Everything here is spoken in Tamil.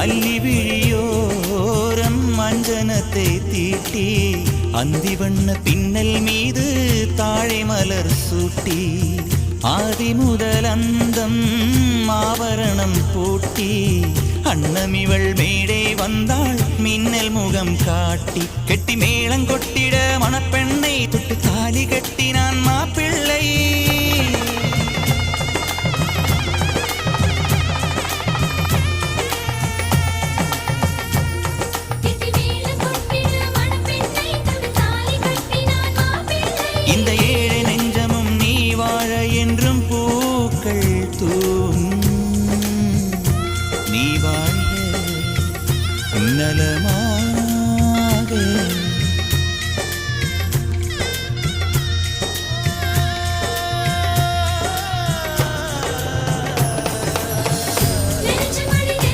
அல்லி விழியோரம் மஞ்சனத்தை தீட்டி அந்தி வண்ண பின்னல் மீது தாழை மலர் சூட்டி ஆதி முதல் அந்தம் ஆபரணம் பூட்டி அன்னமிவள் மேடை வந்தாள் மின்னல் முகம் காட்டி கெட்டி மேளம் கொட்டிட மணப்பெண்ணை தொட்டு தாலி கட்டினான் மாப்பிள்ளை. இந்த ஏழை நெஞ்சமும் நீ வாழ என்றும் பூக்கள் தூவும் நீ வாழ நலமா